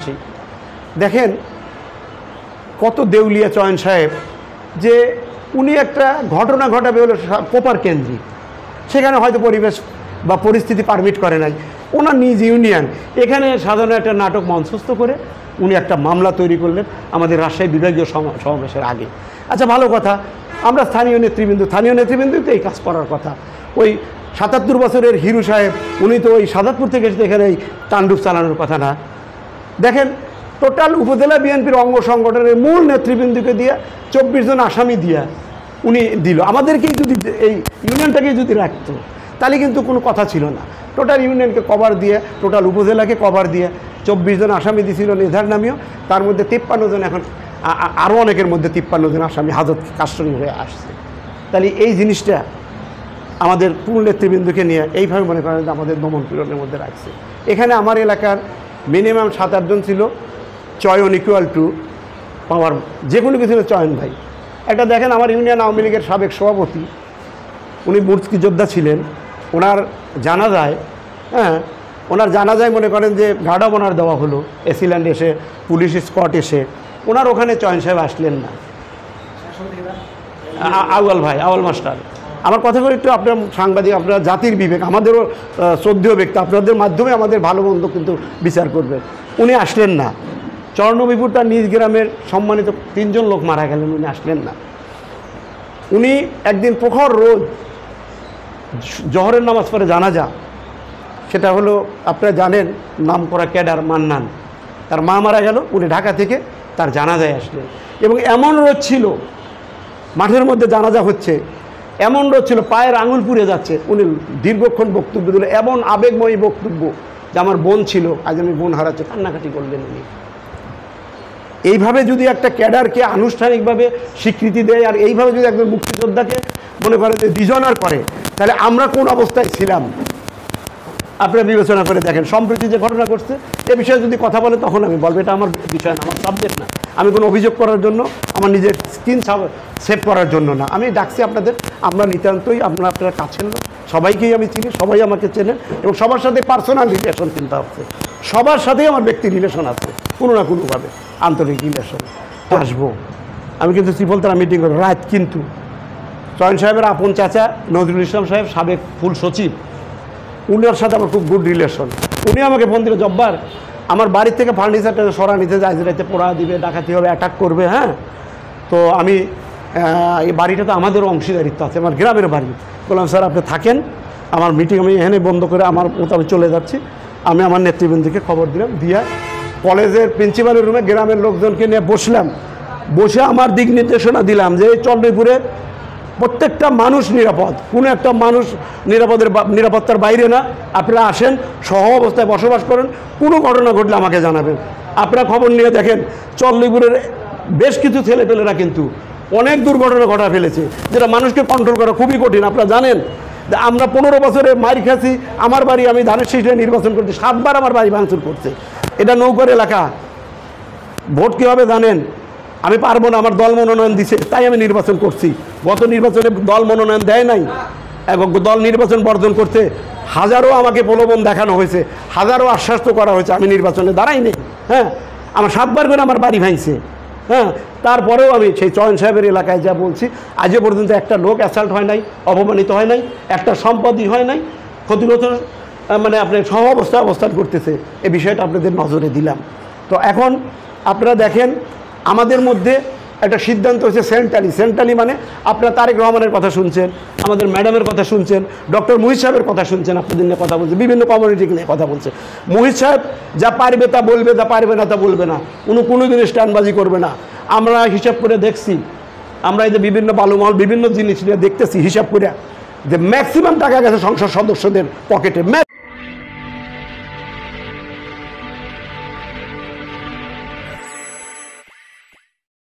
আসি। দেখেন কত দেউলিয়া চয়ন সাহেব, যে উনি একটা ঘটনা ঘটাবে হলো কোপার কেন্দ্রিক, সেখানে হয়তো পরিবেশ বা পরিস্থিতি পারমিট করে নাই, ওনার নিজ ইউনিয়ন এখানে সাধারণ একটা নাটক মঞ্চস্থ করে উনি একটা মামলা তৈরি করলেন আমাদের রাজশাহী বিভাগীয় সমাবেশের আগে। আচ্ছা ভালো কথা, আমরা স্থানীয় নেতৃবৃন্দ তো এই কাজ করার কথা। ওই ৭৭ বছরের হিরু সাহেব উনি তো ওই সাদাতপুর থেকে এসে এখানে এই তাণ্ডব চালানোর কথা না। দেখেন টোটাল উপজেলা বিএনপির অঙ্গ সংগঠনের মূল নেতৃবৃন্দকে দিয়ে 24 জন আসামি দিয়া উনি দিল। আমাদেরকেই যদি এই ইউনিয়নটাকেই যদি রাখতো তাহলে কিন্তু কোনো কথা ছিল না। টোটাল ইউনিয়নকে কভার দিয়ে, টোটাল উপজেলাকে কভার দিয়ে 24 জন আসামি দিয়েছিল নির্ধার নামীয়, তার মধ্যে 53 জন, এখন আরও অনেকের মধ্যে 53 জন আসামি হাজত কাস্টডি হয়ে আসছে। তাহলে এই জিনিসটা আমাদের পুরো নেতৃবৃন্দকে নিয়ে এইভাবে মনে করেন যে আমাদের দমন পীড়নের মধ্যে রাখছে। এখানে আমার এলাকার মিনিমাম 7-8 জন ছিল চয়ন ইকুয়াল টু পাওয়ার, যে কোনো কিছু চয়ন ভাই। একটা দেখেন আমার ইউনিয়ন আওয়ামী লীগের সাবেক সভাপতি, উনি মুক্তিযোদ্ধা ছিলেন, ওনার জানাজায় ওনার জানাজায় মনে করেন যে গার্ড অফ অনার দেওয়া হলো, এসিল্যান্ড এসে পুলিশ স্কট এসে, ওনার ওখানে চয়ন সাহেব আসলেন না। আউয়াল ভাই, আউয়াল মাস্টার, আমার কথা করে একটু আপনার সাংবাদিক, আপনার জাতির বিবেক, আমাদেরও শ্রদ্ধেয় ব্যক্তি, আপনাদের মাধ্যমে আমাদের ভালো মন্দ কিন্তু বিচার করবেন। উনি আসলেন না। চর্ণবিপুর তার নিজ গ্রামের সম্মানিত 3 জন লোক মারা গেলেন, উনি আসলেন না। উনি একদিন প্রখর রোদ জহরের নামাজ পড়ে জানাজা, সেটা হলো আপনারা জানেন নাম করা ক্যাডার মান্নান, তার মা মারা গেল, উনি ঢাকা থেকে তার জানাজায় আসলেন। এবং এমন রোদ ছিল, মাঠের মধ্যে জানাজা হচ্ছে, এমন রোদ ছিল পায়ের আঙুল পুড়ে যাচ্ছে, উনি দীর্ঘক্ষণ বক্তব্য দিল, এমন আবেগময়ী বক্তব্য যে আমার বোন ছিল, আজ আমি বোন হারাচ্ছি, কান্নাকাটি করলেন উনি। এইভাবে যদি একটা ক্যাডারকে আনুষ্ঠানিকভাবে স্বীকৃতি দেয়, আর এইভাবে যদি একজন মুক্তিযোদ্ধাকে মনে করে যে ডিজনার করে, তাহলে আমরা কোন অবস্থায় ছিলাম আপনারা বিবেচনা করে দেখেন। সম্প্রতি যে ঘটনা ঘটছে এ বিষয়ে যদি কথা বলে তখন আমি বলবো, এটা আমার বিষয় না, আমার সাবজেক্ট না। আমি কোনো অভিযোগ করার জন্য, আমার নিজের স্কিন সেভ করার জন্য না, আমি ডাকছি আপনাদের। আমরা নিতান্তই আপনারা কাছের লোক, সবাইকেই আমি চিনি, সবাই আমাকে চেনেন, এবং সবার সাথে পার্সোনাল রিলেশন চিন্তা হচ্ছে, সবার সাথেই আমার ব্যক্তি রিলেশন আছে, কোনো না কোনোভাবে আন্তরিক রিলেশন। আসবো আমি কিন্তু ত্রিফলতারা মিটিং করবো রাত, কিন্তু চয়ন সাহেবের আপন চাচা নজরুল ইসলাম সাহেব, সাবেক ফুল সচিব, উনার সাথে আমার খুব গুড রিলেশন। উনি আমাকে ফোন দিল, জব্বার আমার বাড়ির থেকে ফার্নিচারটা সরা নিতে যায়, রাইতে পোড়া দিবে, ডাকাতি হবে, অ্যাটাক করবে, হ্যাঁ। তো আমি এই বাড়িটা তো আমাদেরও অংশীদারিত্ব আছে, আমার গ্রামের বাড়ি। বললাম স্যার আপনি থাকেন, আমার মিটিং আমি এখানে বন্ধ করে আমার মতো আমি চলে যাচ্ছি। আমি আমার নেতৃবৃন্দকে খবর দিলাম, দিয়া কলেজের প্রিন্সিপালের রুমে গ্রামের লোকজনকে নিয়ে বসলাম, বসে আমার দিক নির্দেশনা দিলাম যে এই চন্দ্রপুরে প্রত্যেকটা মানুষ নিরাপদ, কোনো একটা মানুষ নিরাপত্তার বাইরে না। আপনারা আসেন, সহ অবস্থায় বসবাস করেন, কোনো ঘটনা ঘটলে আমাকে জানাবেন। আপনারা খবর নিয়ে দেখেন চন্দ্রপুরের বেশ কিছু ছেলেপেলেরা কিন্তু অনেক দুর্ঘটনা ঘটা ফেলেছে, যেটা মানুষকে কন্ট্রোল করা খুবই কঠিন। আপনারা জানেন যে আমরা 15 বছরে মাইর খাচ্ছি। আমার বাড়ি, আমি ধানের শীষে নির্বাচন করছি, 7 বার আমার বাড়ি ভাঙচুর করছে। এটা নৌকার এলাকা। ভোট কীভাবে জানেন? আমি পারবো না, আমার দল মনোনয়ন দিছে, তাই আমি নির্বাচন করছি। গত নির্বাচনে দল মনোনয়ন দেয় নাই, এবং দল নির্বাচন বর্জন করতে হাজারো আমাকে প্রলোভন দেখানো হয়েছে, হাজারো আশ্বাস করা হয়েছে, আমি নির্বাচনে দাঁড়াইনি। হ্যাঁ, আমার 7 বার করে আমার বাড়ি ভাঙছে। হ্যাঁ, তারপরেও আমি সেই চয়ন সাহেবের এলাকায় যা বলছি, আজও পর্যন্ত একটা লোক অ্যাসাল্ট হয় নাই, অপমানিত হয় নাই, একটা সম্পদই হয় নাই, ক্ষতিগ্রস্ত মানে আপনি সহ অবস্থায় অবস্থান করতেছে। এই বিষয়টা আপনাদের নজরে দিলাম। তো এখন আপনারা দেখেন আমাদের মধ্যে একটা সিদ্ধান্ত হচ্ছে সেন্ট্রালি মানে আপনারা তারেক রহমানের কথা শুনছেন, আমাদের ম্যাডামের কথা শুনছেন, ডক্টর মুহিত সাহেবের কথা শুনছেন, আপনাদের নিয়ে কথা বলছে, বিভিন্ন কমিউনিটি নিয়ে কথা বলছে। মুহিত সাহেব যা পারবে তা বলবে, যা পারবে না তা বলবে না, কোনো দিন স্ট্যান্ডবাজি করবে না। আমরা হিসাব করে দেখছি, আমরা এই যে বিভিন্ন বালুমাল বিভিন্ন জিনিস নিয়ে দেখতেছি, হিসাব করে যে ম্যাক্সিমাম টাকা গেছে সংসদ সদস্যদের পকেটে।